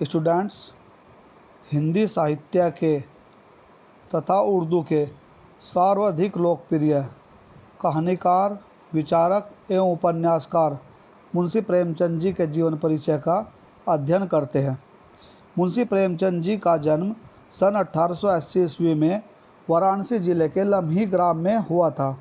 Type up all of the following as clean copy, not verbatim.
Students Hindi साहित्य के तथा उर्दू के सर्वाधिक लोकप्रिय कहानीकार, विचारक एवं उपन्यासकार मुंशी प्रेमचंद जी के जीवन परिचय का अध्ययन करते हैं। मुंशी प्रेमचंद जी का जन्म सन 1880 ईस्वी में वाराणसी जिले के लम्ही ग्राम में हुआ था।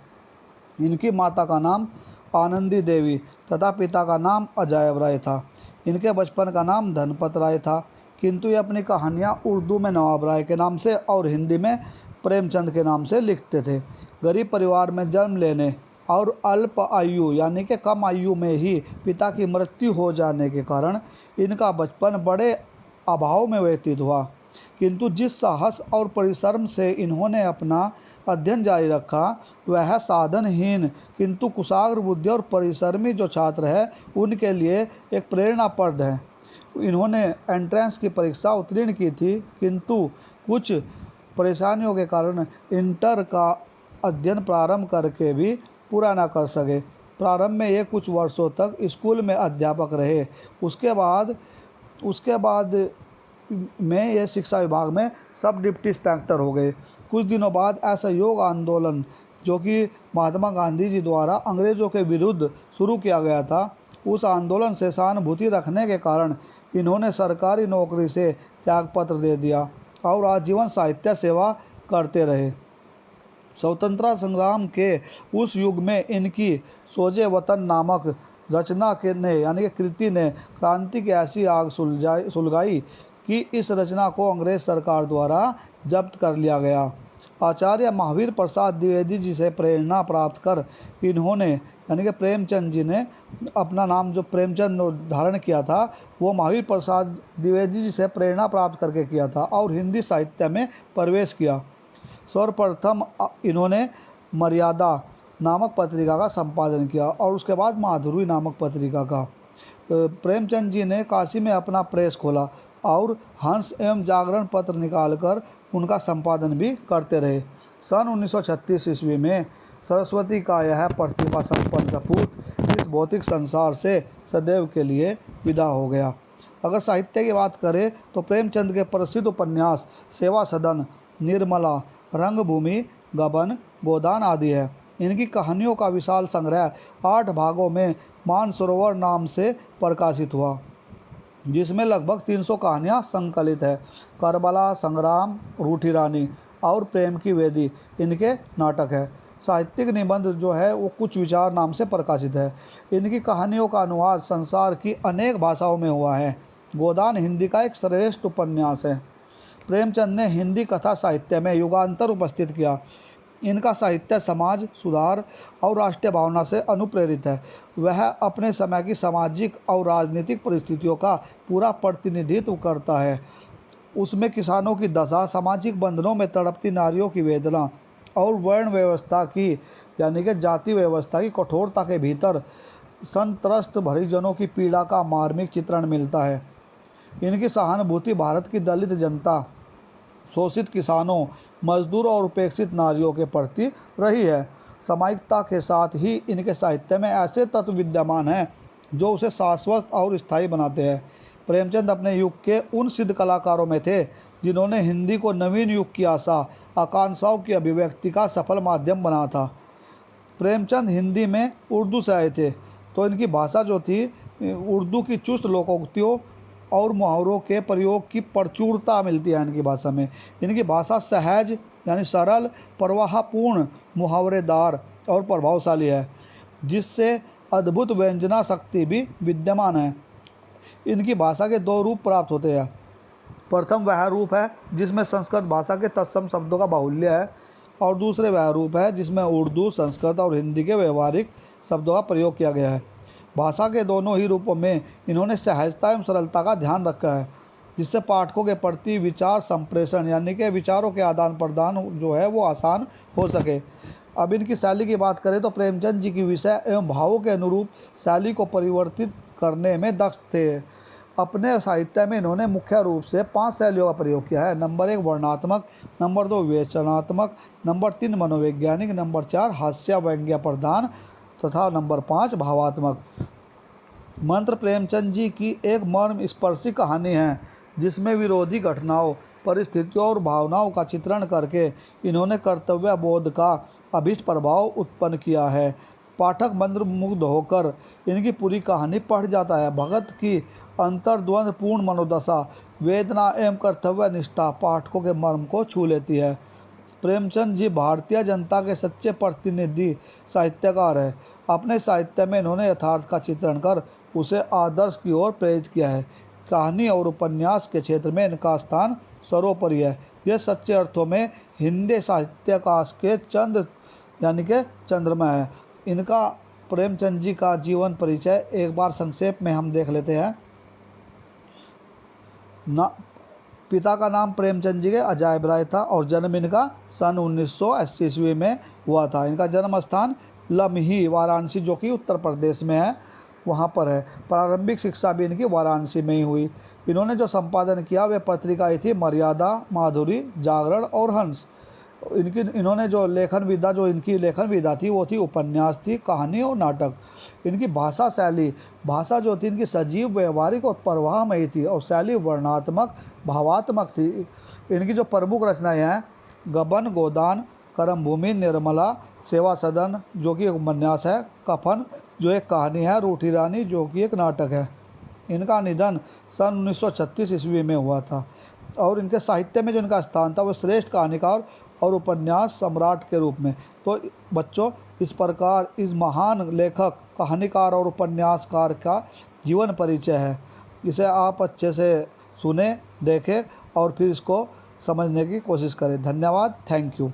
इनकी माता का नाम आनंदी देवी तथा पिता का नाम अजायब राय था। इनके बचपन का नाम धनपत राय था, किंतु ये अपनी कहानियाँ उर्दू में नवाब राय के नाम से और हिंदी में प्रेमचंद के नाम से लिखते थे। गरीब परिवार में जन्म लेने और अल्प आयु यानी कि कम आयु में ही पिता की मृत्यु हो जाने के कारण इनका बचपन बड़े अभाव में व्यतीत हुआ, किंतु जिस साहस और परिश्रम से इन्होंने अपना अध्ययन जारी रखा वह साधनहीन किंतु कुशाग्र बुद्धि और परिश्रमी जो छात्र है उनके लिए एक प्रेरणाप्रद है। इन्होंने एंट्रेंस की परीक्षा उत्तीर्ण की थी, किंतु कुछ परेशानियों के कारण इंटर का अध्ययन प्रारंभ करके भी पूरा न कर सके। प्रारंभ में ये कुछ वर्षों तक स्कूल में अध्यापक रहे। उसके बाद में ये शिक्षा विभाग में सब डिप्टी इंस्पेक्टर हो गए। कुछ दिनों बाद असहयोग आंदोलन जो कि महात्मा गांधी जी द्वारा अंग्रेज़ों के विरुद्ध शुरू किया गया था, उस आंदोलन से सहानुभूति रखने के कारण इन्होंने सरकारी नौकरी से त्यागपत्र दे दिया और आजीवन साहित्य सेवा करते रहे। स्वतंत्रता संग्राम के उस युग में इनकी सोजे वतन नामक रचना के ने यानी कि कृति ने क्रांति की ऐसी आग सुलगाई कि इस रचना को अंग्रेज सरकार द्वारा जब्त कर लिया गया। आचार्य महावीर प्रसाद द्विवेदी जी से प्रेरणा प्राप्त कर इन्होंने यानी कि प्रेमचंद जी ने अपना नाम जो प्रेमचंद धारण किया था वो महावीर प्रसाद द्विवेदी जी से प्रेरणा प्राप्त करके किया था और हिंदी साहित्य में प्रवेश किया। सर्वप्रथम इन्होंने मर्यादा नामक पत्रिका का संपादन किया और उसके बाद माधुरी नामक पत्रिका का। प्रेमचंद जी ने काशी में अपना प्रेस खोला और हंस एवं जागरण पत्र निकालकर उनका संपादन भी करते रहे। सन 1936 ईस्वी में सरस्वती का यह प्रतिभा संपन्न सपूत इस भौतिक संसार से सदैव के लिए विदा हो गया। अगर साहित्य की बात करें तो प्रेमचंद के प्रसिद्ध उपन्यास सेवा सदन, निर्मला, रंगभूमि, गबन, गोदान आदि है। इनकी कहानियों का विशाल संग्रह 8 भागों में मानसरोवर नाम से प्रकाशित हुआ, जिसमें लगभग 300 कहानियाँ संकलित है। करबला, संग्राम, रूठी रानी और प्रेम की वेदी इनके नाटक है। साहित्यिक निबंध जो है वो कुछ विचार नाम से प्रकाशित है। इनकी कहानियों का अनुवाद संसार की अनेक भाषाओं में हुआ है। गोदान हिंदी का एक श्रेष्ठ उपन्यास है। प्रेमचंद ने हिंदी कथा साहित्य में युगांतर उपस्थित किया। इनका साहित्य समाज सुधार और राष्ट्रीय भावना से अनुप्रेरित है। वह अपने समय की सामाजिक और राजनीतिक परिस्थितियों का पूरा प्रतिनिधित्व करता है। उसमें किसानों की दशा, सामाजिक बंधनों में तड़पती नारियों की वेदना और वर्ण व्यवस्था की यानी कि जाति व्यवस्था की कठोरता के भीतर संत्रस्त हरिजनों की पीड़ा का मार्मिक चित्रण मिलता है। इनकी सहानुभूति भारत की दलित जनता, शोषित किसानों, मजदूर और उपेक्षित नारियों के प्रति रही है। सामायिकता के साथ ही इनके साहित्य में ऐसे तत्व विद्यमान हैं जो उसे शाश्वत और स्थायी बनाते हैं। प्रेमचंद अपने युग के उन सिद्ध कलाकारों में थे जिन्होंने हिंदी को नवीन युग की आशा आकांक्षाओं की अभिव्यक्ति का सफल माध्यम बना था। प्रेमचंद हिंदी में उर्दू से आए थे, तो इनकी भाषा जो थी उर्दू की चुस्त लोकोक्तियों और मुहावरों के प्रयोग की प्रचुरता मिलती है इनकी भाषा में। इनकी भाषा सहज यानी सरल, प्रवाहपूर्ण, मुहावरेदार और प्रभावशाली है, जिससे अद्भुत व्यंजना शक्ति भी विद्यमान है। इनकी भाषा के 2 रूप प्राप्त होते हैं। प्रथम वह रूप है जिसमें संस्कृत भाषा के तत्सम शब्दों का बाहुल्य है और दूसरे वह रूप है जिसमें उर्दू, संस्कृत और हिंदी के व्यवहारिक शब्दों का प्रयोग किया गया है। भाषा के दोनों ही रूपों में इन्होंने सहजता एवं सरलता का ध्यान रखा है, जिससे पाठकों के प्रति विचार संप्रेषण यानी कि विचारों के आदान प्रदान जो है वो आसान हो सके। अब इनकी शैली की बात करें तो प्रेमचंद जी की विषय एवं भावों के अनुरूप शैली को परिवर्तित करने में दक्ष थे। अपने साहित्य में इन्होंने मुख्य रूप से 5 शैलियों का प्रयोग किया है। नंबर 1 वर्णात्मक, नंबर 2 विवेचनात्मक, नंबर 3 मनोवैज्ञानिक, नंबर 4 हास्य व्यंग्य प्रधान तथा नंबर 5 भावात्मक। मंत्र प्रेमचंद जी की एक मर्म स्पर्शी कहानी है जिसमें विरोधी घटनाओं, परिस्थितियों और भावनाओं का चित्रण करके इन्होंने कर्तव्य बोध का अभीष्ट प्रभाव उत्पन्न किया है। पाठक मंत्रमुग्ध होकर इनकी पूरी कहानी पढ़ जाता है। भगत की अंतर्द्वंद पूर्ण मनोदशा, वेदना एवं कर्तव्य निष्ठा पाठकों के मर्म को छू लेती है। प्रेमचंद जी भारतीय जनता के सच्चे प्रतिनिधि साहित्यकार है। अपने साहित्य में इन्होंने यथार्थ का चित्रण कर उसे आदर्श की ओर प्रेरित किया है। कहानी और उपन्यास के क्षेत्र में इनका स्थान सर्वोपरि है। यह सच्चे अर्थों में हिंदी साहित्याकाश के चंद्र यानी कि चंद्रमा है। इनका प्रेमचंद जी का जीवन परिचय एक बार संक्षेप में हम देख लेते हैं। पिता का नाम प्रेमचंद जी के अजायब राय था और जन्म इनका सन 1980 ईस्वी में हुआ था। इनका जन्म स्थान लम्ही वाराणसी जो कि उत्तर प्रदेश में है, वहाँ पर है। प्रारंभिक शिक्षा भी इनकी वाराणसी में ही हुई। इन्होंने जो संपादन किया वे पत्रिकाएं थी मर्यादा, माधुरी, जागरण और हंस। इन्होंने जो इनकी लेखन विधा थी वो थी उपन्यास थी, कहानी और नाटक। इनकी भाषा शैली भाषा जो थी इनकी सजीव, व्यवहारिक और प्रवाहमयी थी और शैली वर्णनात्मक, भावात्मक थी। इनकी जो प्रमुख रचनाएं हैं गबन, गोदान, कर्मभूमि, निर्मला, सेवा सदन जो कि एक उपन्यास है, कफन जो एक कहानी है, रूठी रानी जो कि एक नाटक है। इनका निधन सन 1936 ईस्वी में हुआ था और इनके साहित्य में जो इनका स्थान था वो श्रेष्ठ कहानीकार और उपन्यास सम्राट के रूप में। तो बच्चों, इस प्रकार इस महान लेखक, कहानीकार और उपन्यासकार का जीवन परिचय है। इसे आप अच्छे से सुने, देखें और फिर इसको समझने की कोशिश करें। धन्यवाद। Thank you.